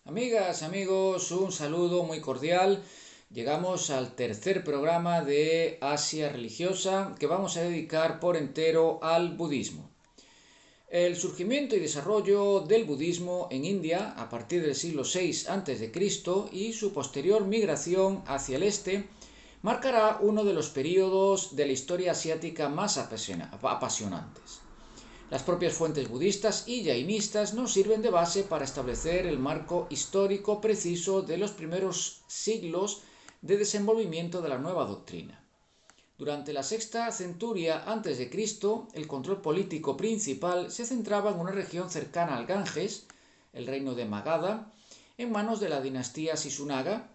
Amigas, amigos, un saludo muy cordial. Llegamos al tercer programa de Asia Religiosa que vamos a dedicar por entero al budismo. El surgimiento y desarrollo del budismo en India a partir del siglo VI a.C. y su posterior migración hacia el este marcará uno de los períodos de la historia asiática más apasionantes. Las propias fuentes budistas y jainistas nos sirven de base para establecer el marco histórico preciso de los primeros siglos de desenvolvimiento de la nueva doctrina. Durante la sexta centuria a.C., el control político principal se centraba en una región cercana al Ganges, el reino de Magadha, en manos de la dinastía Sisunaga.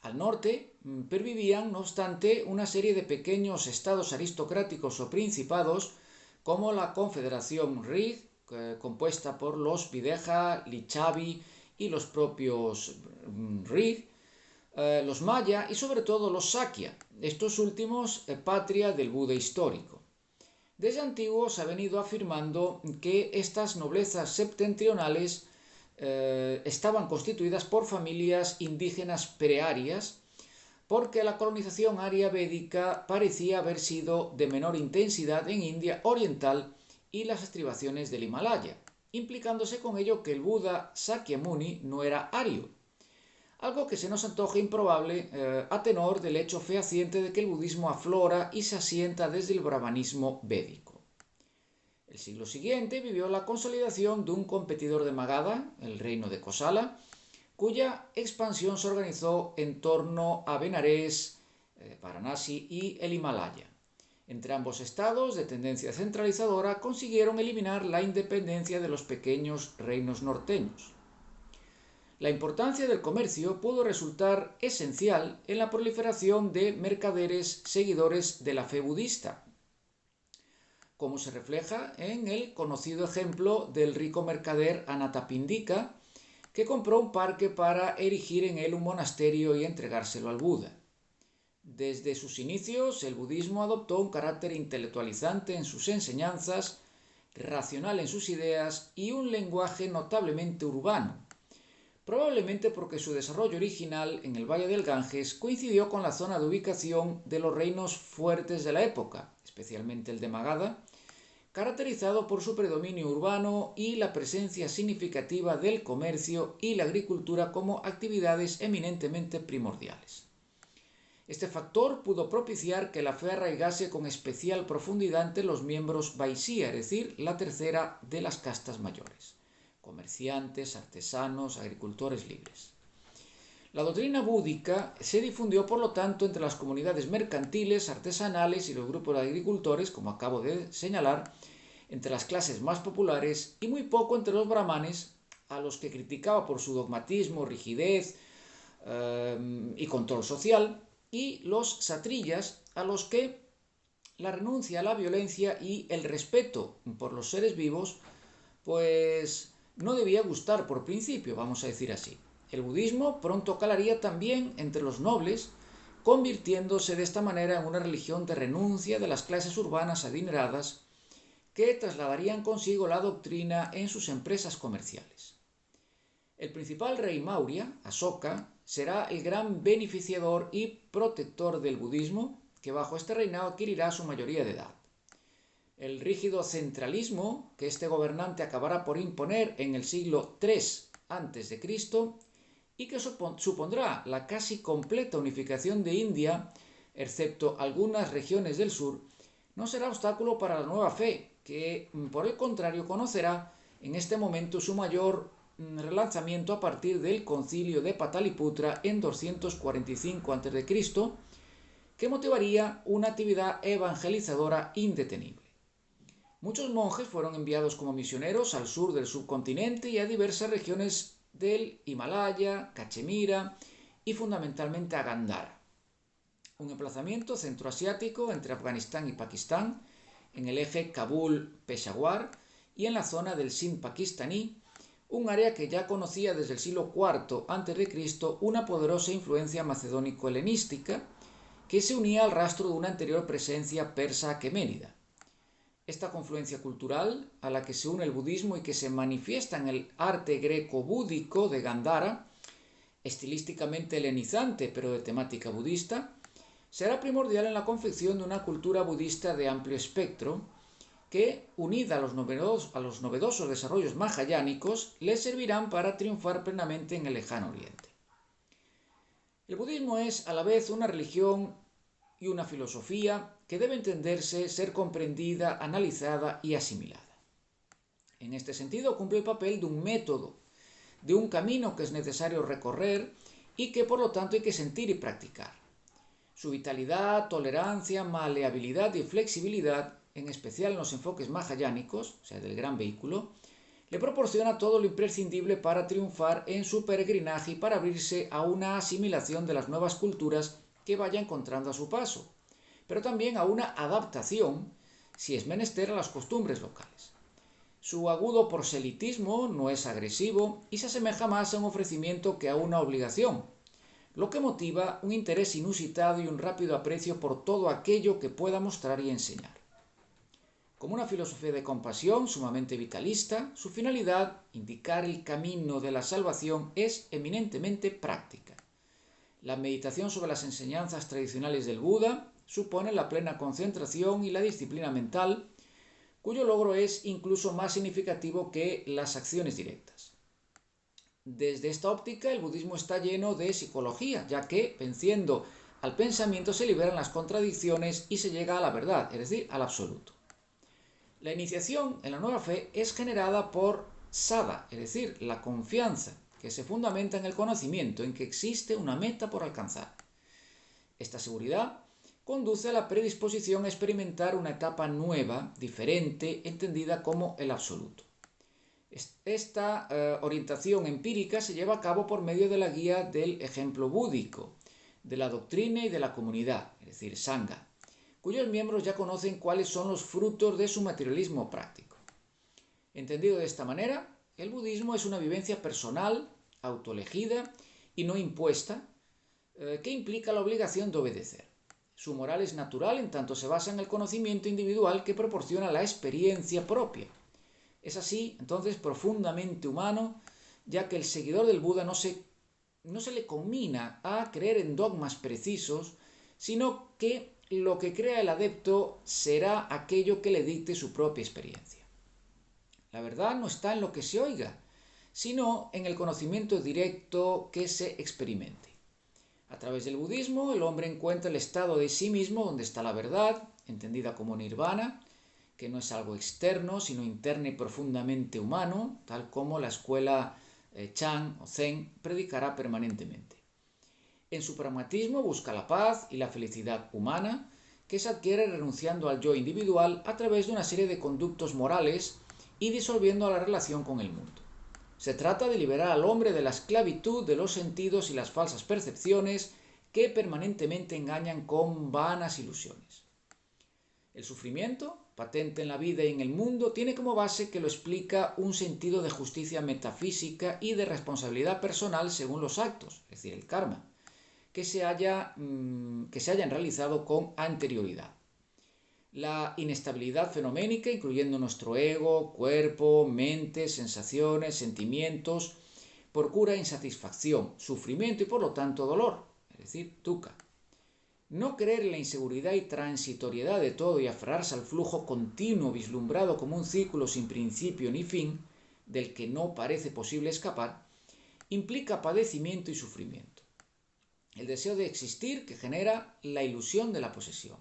Al norte pervivían, no obstante, una serie de pequeños estados aristocráticos o principados como la Confederación Rig, compuesta por los Videha, Lichavi y los propios Rig, los Maya y sobre todo los Sakya, estos últimos patria del Buda histórico. Desde antiguo se ha venido afirmando que estas noblezas septentrionales estaban constituidas por familias indígenas prearias, porque la colonización aria védica parecía haber sido de menor intensidad en India oriental y las estribaciones del Himalaya, implicándose con ello que el Buda Sakyamuni no era ario, algo que se nos antoja improbable a tenor del hecho fehaciente de que el budismo aflora y se asienta desde el brahmanismo védico. El siglo siguiente vivió la consolidación de un competidor de Magadha, el reino de Kosala, cuya expansión se organizó en torno a Benarés, Varanasi y el Himalaya. Entre ambos estados, de tendencia centralizadora, consiguieron eliminar la independencia de los pequeños reinos norteños. La importancia del comercio pudo resultar esencial en la proliferación de mercaderes seguidores de la fe budista, como se refleja en el conocido ejemplo del rico mercader Anathapindika, que compró un parque para erigir en él un monasterio y entregárselo al Buda. Desde sus inicios, el budismo adoptó un carácter intelectualizante en sus enseñanzas, racional en sus ideas y un lenguaje notablemente urbano, probablemente porque su desarrollo original en el Valle del Ganges coincidió con la zona de ubicación de los reinos fuertes de la época, especialmente el de Magadha, caracterizado por su predominio urbano y la presencia significativa del comercio y la agricultura como actividades eminentemente primordiales. Este factor pudo propiciar que la fe arraigase con especial profundidad entre los miembros Vaisya, es decir, la tercera de las castas mayores: comerciantes, artesanos, agricultores libres. La doctrina búdica se difundió, por lo tanto, entre las comunidades mercantiles, artesanales y los grupos de agricultores, como acabo de señalar, entre las clases más populares y muy poco entre los brahmanes, a los que criticaba por su dogmatismo, rigidez y control social, y los satrillas, a los que la renuncia a la violencia y el respeto por los seres vivos, pues no debía gustar por principio, vamos a decir así. El budismo pronto calaría también entre los nobles, convirtiéndose de esta manera en una religión de renuncia de las clases urbanas adineradas que trasladarían consigo la doctrina en sus empresas comerciales. El principal rey Maurya, Asoka, será el gran beneficiador y protector del budismo, que bajo este reinado adquirirá su mayoría de edad. El rígido centralismo que este gobernante acabará por imponer en el siglo III a.C. y que supondrá la casi completa unificación de India, excepto algunas regiones del sur, no será obstáculo para la nueva fe, que por el contrario conocerá en este momento su mayor relanzamiento a partir del concilio de Pataliputra en 245 a.C., que motivaría una actividad evangelizadora indetenible. Muchos monjes fueron enviados como misioneros al sur del subcontinente y a diversas regiones del Himalaya, Cachemira y fundamentalmente a Gandhara, un emplazamiento centroasiático entre Afganistán y Pakistán, en el eje Kabul-Peshawar y en la zona del Sind pakistaní, un área que ya conocía desde el siglo IV a.C. una poderosa influencia macedónico-helenística que se unía al rastro de una anterior presencia persa aqueménida. Esta confluencia cultural a la que se une el budismo y que se manifiesta en el arte greco-búdico de Gandhara, estilísticamente helenizante pero de temática budista, será primordial en la confección de una cultura budista de amplio espectro que, unida a los novedosos desarrollos mahayánicos, le servirán para triunfar plenamente en el lejano oriente. El budismo es a la vez una religión y una filosofía que debe entenderse, ser comprendida, analizada y asimilada. En este sentido, cumple el papel de un método, de un camino que es necesario recorrer y que por lo tanto hay que sentir y practicar. Su vitalidad, tolerancia, maleabilidad y flexibilidad, en especial en los enfoques mahayánicos, o sea, del gran vehículo, le proporciona todo lo imprescindible para triunfar en su peregrinaje y para abrirse a una asimilación de las nuevas culturas que vaya encontrando a su paso, pero también a una adaptación, si es menester, a las costumbres locales. Su agudo proselitismo no es agresivo y se asemeja más a un ofrecimiento que a una obligación, lo que motiva un interés inusitado y un rápido aprecio por todo aquello que pueda mostrar y enseñar. Como una filosofía de compasión sumamente vitalista, su finalidad, indicar el camino de la salvación, es eminentemente práctica. La meditación sobre las enseñanzas tradicionales del Buda supone la plena concentración y la disciplina mental, cuyo logro es incluso más significativo que las acciones directas. Desde esta óptica, el budismo está lleno de psicología, ya que, venciendo al pensamiento, se liberan las contradicciones y se llega a la verdad, es decir, al absoluto. La iniciación en la nueva fe es generada por sada, es decir, la confianza, que se fundamenta en el conocimiento, en que existe una meta por alcanzar. Esta seguridad conduce a la predisposición a experimentar una etapa nueva, diferente, entendida como el absoluto. Esta orientación empírica se lleva a cabo por medio de la guía del ejemplo búdico, de la doctrina y de la comunidad, es decir, sangha, cuyos miembros ya conocen cuáles son los frutos de su materialismo práctico. Entendido de esta manera, el budismo es una vivencia personal, autoelegida y no impuesta, que implica la obligación de obedecer. Su moral es natural en tanto se basa en el conocimiento individual que proporciona la experiencia propia. Es así, entonces, profundamente humano, ya que el seguidor del Buda no se le conmina a creer en dogmas precisos, sino que lo que crea el adepto será aquello que le dicte su propia experiencia. La verdad no está en lo que se oiga, sino en el conocimiento directo que se experimente. A través del budismo, el hombre encuentra el estado de sí mismo donde está la verdad, entendida como nirvana, que no es algo externo, sino interno y profundamente humano, tal como la escuela Chan o Zen predicará permanentemente. En su pragmatismo busca la paz y la felicidad humana, que se adquiere renunciando al yo individual a través de una serie de conductos morales y disolviendo la relación con el mundo. Se trata de liberar al hombre de la esclavitud de los sentidos y las falsas percepciones que permanentemente engañan con vanas ilusiones. El sufrimiento, patente en la vida y en el mundo, tiene como base que lo explica un sentido de justicia metafísica y de responsabilidad personal según los actos, es decir, el karma, que se hayan realizado con anterioridad. La inestabilidad fenoménica, incluyendo nuestro ego, cuerpo, mente, sensaciones, sentimientos, procura insatisfacción, sufrimiento y por lo tanto dolor, es decir, dukkha. No creer en la inseguridad y transitoriedad de todo y aferrarse al flujo continuo vislumbrado como un círculo sin principio ni fin, del que no parece posible escapar, implica padecimiento y sufrimiento. El deseo de existir que genera la ilusión de la posesión.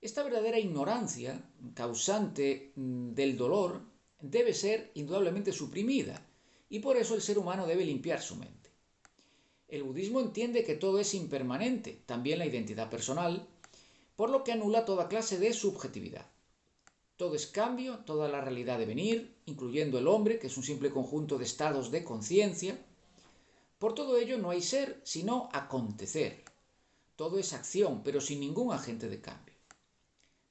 Esta verdadera ignorancia, causante del dolor, debe ser indudablemente suprimida, y por eso el ser humano debe limpiar su mente. El budismo entiende que todo es impermanente, también la identidad personal, por lo que anula toda clase de subjetividad. Todo es cambio, toda la realidad de venir, incluyendo el hombre, que es un simple conjunto de estados de conciencia. Por todo ello no hay ser, sino acontecer. Todo es acción, pero sin ningún agente de cambio.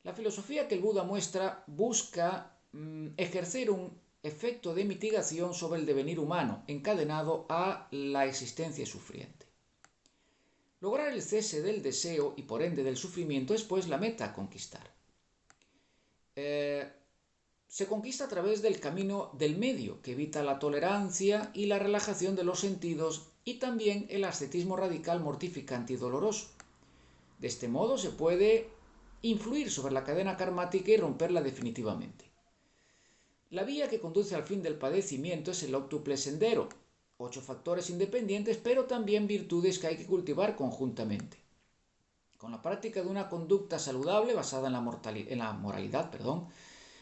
La filosofía que el Buda muestra busca ejercer un efecto de mitigación sobre el devenir humano, encadenado a la existencia sufriente. Lograr el cese del deseo y por ende del sufrimiento es pues la meta a conquistar. se conquista a través del camino del medio, que evita la tolerancia y la relajación de los sentidos, y también el ascetismo radical, mortificante y doloroso. De este modo se puede influir sobre la cadena karmática y romperla definitivamente. La vía que conduce al fin del padecimiento es el octuple sendero, 8 factores independientes, pero también virtudes que hay que cultivar conjuntamente. Con la práctica de una conducta saludable basada en la moralidad,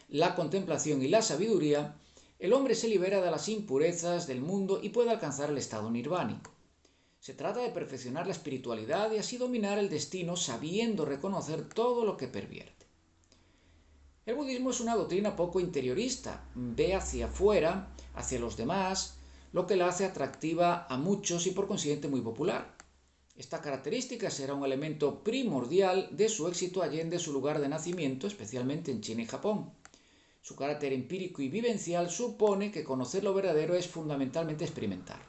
la contemplación y la sabiduría, el hombre se libera de las impurezas del mundo y puede alcanzar el estado nirvánico. Se trata de perfeccionar la espiritualidad y así dominar el destino sabiendo reconocer todo lo que pervierte. El budismo es una doctrina poco interiorista, ve hacia afuera, hacia los demás, lo que la hace atractiva a muchos y por consiguiente muy popular. Esta característica será un elemento primordial de su éxito allende su lugar de nacimiento, especialmente en China y Japón. Su carácter empírico y vivencial supone que conocer lo verdadero es fundamentalmente experimentar.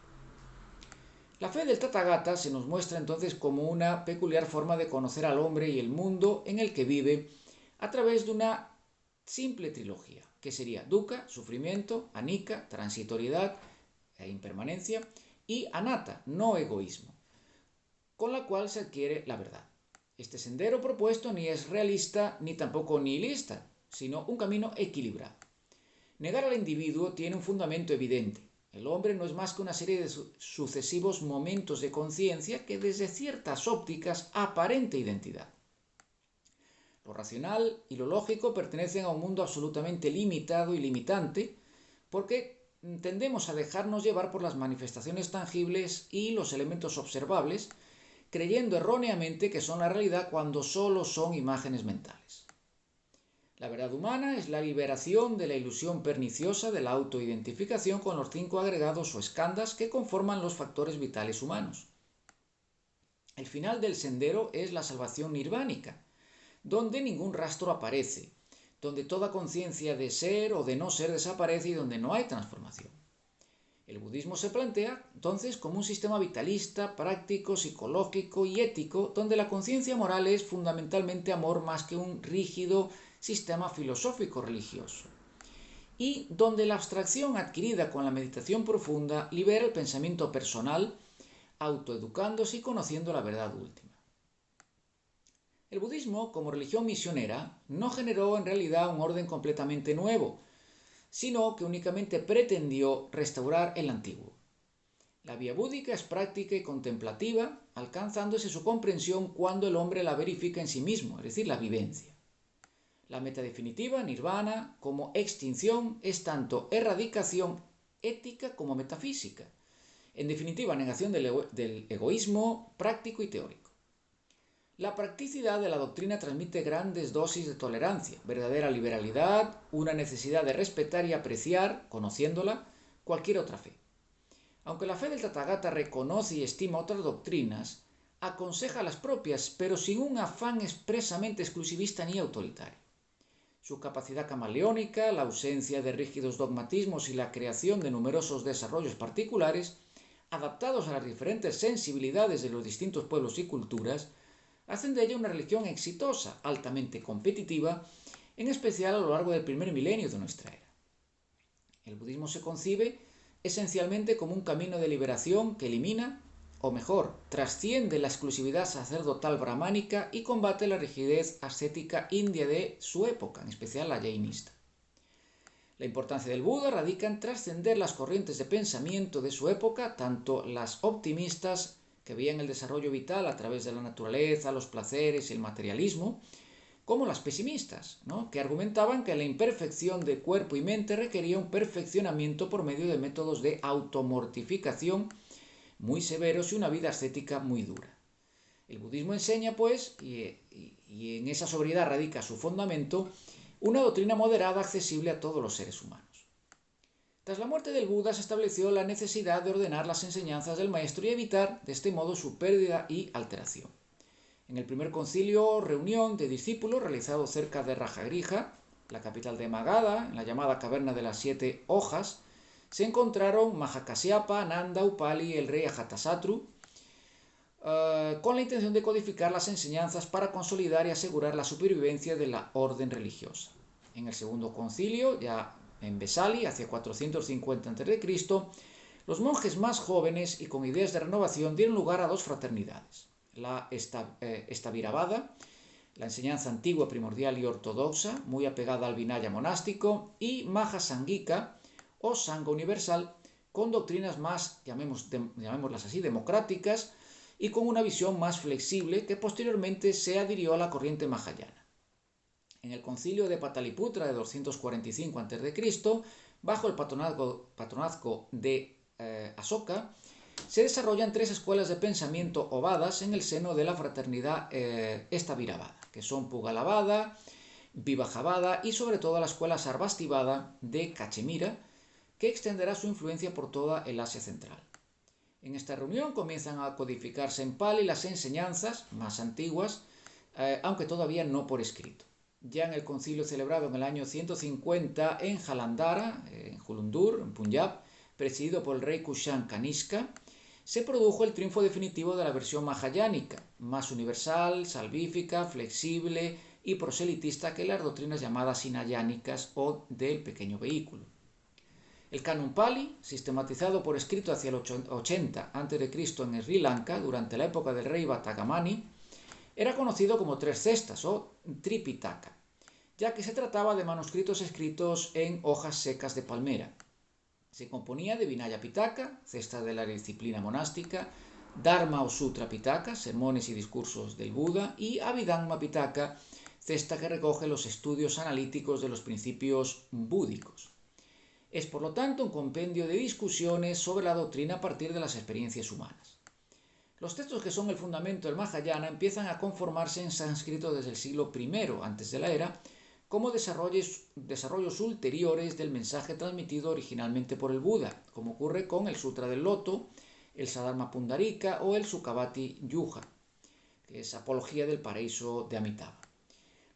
La fe del Tathagata se nos muestra entonces como una peculiar forma de conocer al hombre y el mundo en el que vive a través de una simple trilogía, que sería dukkha, sufrimiento, anicca, transitoriedad e impermanencia, y anatta, no egoísmo, con la cual se adquiere la verdad. Este sendero propuesto ni es realista ni tampoco nihilista, sino un camino equilibrado. Negar al individuo tiene un fundamento evidente. El hombre no es más que una serie de sucesivos momentos de conciencia que desde ciertas ópticas aparente identidad. Lo racional y lo lógico pertenecen a un mundo absolutamente limitado y limitante porque tendemos a dejarnos llevar por las manifestaciones tangibles y los elementos observables, creyendo erróneamente que son la realidad cuando solo son imágenes mentales. La verdad humana es la liberación de la ilusión perniciosa de la autoidentificación con los 5 agregados o skandhas que conforman los factores vitales humanos. El final del sendero es la salvación nirvánica, donde ningún rastro aparece, donde toda conciencia de ser o de no ser desaparece y donde no hay transformación. El budismo se plantea entonces como un sistema vitalista, práctico, psicológico y ético, donde la conciencia moral es fundamentalmente amor más que un rígido sistema filosófico religioso, y donde la abstracción adquirida con la meditación profunda libera el pensamiento personal, autoeducándose y conociendo la verdad última. El budismo, como religión misionera, no generó en realidad un orden completamente nuevo, sino que únicamente pretendió restaurar el antiguo. La vía búdica es práctica y contemplativa, alcanzándose su comprensión cuando el hombre la verifica en sí mismo, es decir, la vivencia. La meta definitiva, nirvana, como extinción, es tanto erradicación ética como metafísica. En definitiva, negación del egoísmo práctico y teórico. La practicidad de la doctrina transmite grandes dosis de tolerancia, verdadera liberalidad, una necesidad de respetar y apreciar, conociéndola, cualquier otra fe. Aunque la fe del Tathagata reconoce y estima otras doctrinas, aconseja las propias, pero sin un afán expresamente exclusivista ni autoritario. Su capacidad camaleónica, la ausencia de rígidos dogmatismos y la creación de numerosos desarrollos particulares, adaptados a las diferentes sensibilidades de los distintos pueblos y culturas, hacen de ella una religión exitosa, altamente competitiva, en especial a lo largo del primer milenio de nuestra era. El budismo se concibe esencialmente como un camino de liberación que elimina, o mejor, trasciende la exclusividad sacerdotal brahmánica y combate la rigidez ascética india de su época, en especial la jainista. La importancia del Buda radica en trascender las corrientes de pensamiento de su época, tanto las optimistas, que veían el desarrollo vital a través de la naturaleza, los placeres y el materialismo, como las pesimistas, que argumentaban que la imperfección de cuerpo y mente requería un perfeccionamiento por medio de métodos de automortificación muy severos y una vida ascética muy dura. El budismo enseña, pues, y en esa sobriedad radica su fundamento, una doctrina moderada accesible a todos los seres humanos. Tras la muerte del Buda se estableció la necesidad de ordenar las enseñanzas del maestro y evitar, de este modo, su pérdida y alteración. En el primer concilio reunión de discípulos realizado cerca de Rajagrija, la capital de Magadha, en la llamada Caverna de las 7 Hojas, se encontraron Mahakasyapa, Nanda, Upali y el rey Ajatasattu, con la intención de codificar las enseñanzas para consolidar y asegurar la supervivencia de la orden religiosa. En el segundo concilio, ya en Besali, hacia 450 a.C., los monjes más jóvenes y con ideas de renovación dieron lugar a dos fraternidades. La Estaviravada, la enseñanza antigua, primordial y ortodoxa, muy apegada al vinaya monástico, y Mahasangika, o Sangha universal, con doctrinas más, llamémoslas así, democráticas y con una visión más flexible que posteriormente se adhirió a la corriente mahayana. En el concilio de Pataliputra de 245 a.C., bajo el patronazgo de Asoka, se desarrollan tres escuelas de pensamiento ovadas en el seno de la fraternidad Estaviravada, que son Pugalavada, Vibhajavada y sobre todo la escuela Sarvastivada de Cachemira, que extenderá su influencia por toda el Asia Central. En esta reunión comienzan a codificarse en Pali las enseñanzas más antiguas, aunque todavía no por escrito. Ya en el concilio celebrado en el año 150 en Jalandhara, en Julundur, en Punjab, presidido por el rey Kushan Kanishka, se produjo el triunfo definitivo de la versión mahayánica, más universal, salvífica, flexible y proselitista que las doctrinas llamadas hinayánicas o del pequeño vehículo. El canon Pali, sistematizado por escrito hacia el 80 a.C. en Sri Lanka durante la época del rey Vatagamani, era conocido como tres cestas o Tripitaka, ya que se trataba de manuscritos escritos en hojas secas de palmera. Se componía de Vinaya Pitaka, cesta de la disciplina monástica, Dharma o Sutra Pitaka, sermones y discursos del Buda, y Abhidhamma Pitaka, cesta que recoge los estudios analíticos de los principios búdicos. Es por lo tanto un compendio de discusiones sobre la doctrina a partir de las experiencias humanas. Los textos que son el fundamento del Mahayana empiezan a conformarse en sánscrito desde el siglo I antes de la era, como desarrollos ulteriores del mensaje transmitido originalmente por el Buda, como ocurre con el Sutra del Loto, el Sadharma Pundarika o el Sukhavati Yuja, que es apología del paraíso de Amitabha.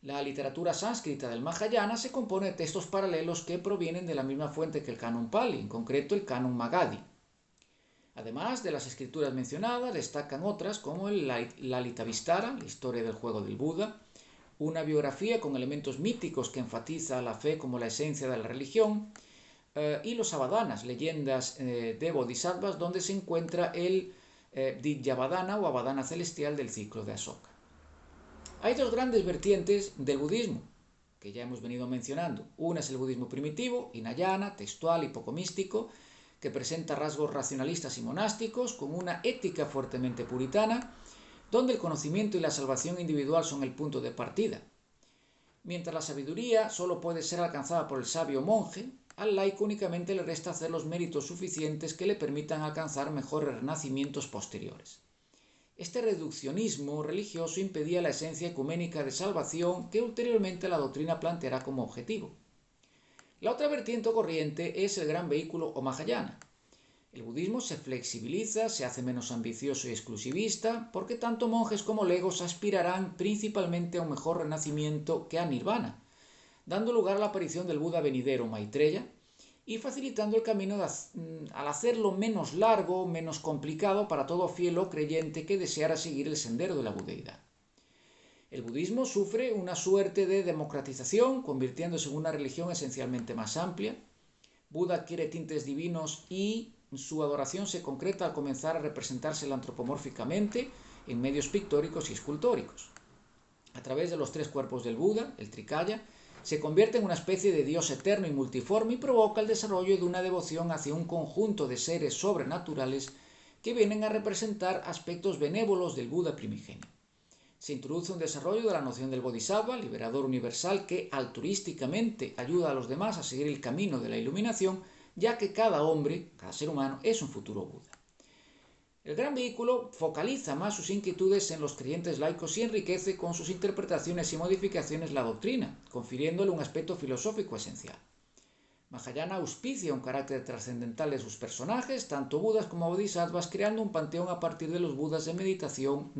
La literatura sánscrita del Mahayana se compone de textos paralelos que provienen de la misma fuente que el canon Pali, en concreto el canon Magadhi. Además de las escrituras mencionadas, destacan otras como el Lalitavistara, la historia del juego del Buda, una biografía con elementos míticos que enfatiza la fe como la esencia de la religión, y los Avadanas, leyendas de bodhisattvas, donde se encuentra el Didyavadana o Avadana celestial del ciclo de Asoka. Hay dos grandes vertientes del budismo, que ya hemos venido mencionando. Una es el budismo primitivo, hinayana, textual y poco místico, que presenta rasgos racionalistas y monásticos, con una ética fuertemente puritana, donde el conocimiento y la salvación individual son el punto de partida. Mientras la sabiduría solo puede ser alcanzada por el sabio monje, al laico únicamente le resta hacer los méritos suficientes que le permitan alcanzar mejores renacimientos posteriores. Este reduccionismo religioso impedía la esencia ecuménica de salvación que ulteriormente la doctrina planteará como objetivo. La otra vertiente o corriente es el gran vehículo o Mahayana. El budismo se flexibiliza, se hace menos ambicioso y exclusivista, porque tanto monjes como legos aspirarán principalmente a un mejor renacimiento que a Nirvana, dando lugar a la aparición del Buda venidero Maitreya y facilitando el camino al hacerlo menos largo, menos complicado para todo fiel o creyente que deseara seguir el sendero de la budeidad. El budismo sufre una suerte de democratización, convirtiéndose en una religión esencialmente más amplia. Buda adquiere tintes divinos y su adoración se concreta al comenzar a representarse antropomórficamente en medios pictóricos y escultóricos. A través de los tres cuerpos del Buda, el Trikaya, se convierte en una especie de Dios eterno y multiforme y provoca el desarrollo de una devoción hacia un conjunto de seres sobrenaturales que vienen a representar aspectos benévolos del Buda primigenio. Se introduce un desarrollo de la noción del Bodhisattva, liberador universal, que altruísticamente ayuda a los demás a seguir el camino de la iluminación, ya que cada hombre, cada ser humano, es un futuro Buda. El gran vehículo focaliza más sus inquietudes en los creyentes laicos y enriquece con sus interpretaciones y modificaciones la doctrina, confiriéndole un aspecto filosófico esencial. Mahayana auspicia un carácter trascendental de sus personajes, tanto budas como bodhisattvas, creando un panteón a partir de los budas de meditación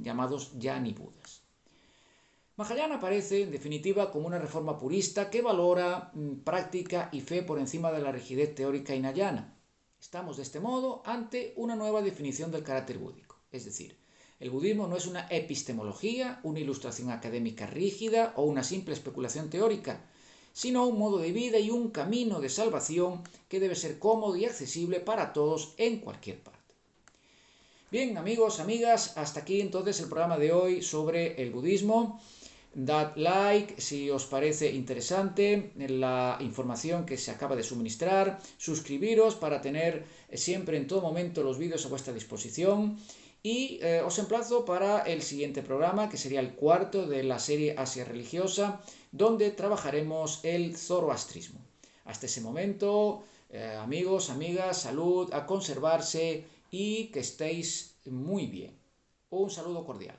llamados Yani Budas. Mahayana aparece, en definitiva, como una reforma purista que valora práctica y fe por encima de la rigidez teórica hinayana. Estamos de este modo ante una nueva definición del carácter búdico, es decir, el budismo no es una epistemología, una ilustración académica rígida o una simple especulación teórica, sino un modo de vida y un camino de salvación que debe ser cómodo y accesible para todos en cualquier parte. Bien, amigos, amigas, hasta aquí entonces el programa de hoy sobre el budismo. Dad like si os parece interesante la información que se acaba de suministrar, suscribiros para tener siempre en todo momento los vídeos a vuestra disposición y os emplazo para el siguiente programa, que sería el cuarto de la serie Asia Religiosa, donde trabajaremos el zoroastrismo. Hasta ese momento, amigos, amigas, salud, a conservarse y que estéis muy bien. Un saludo cordial.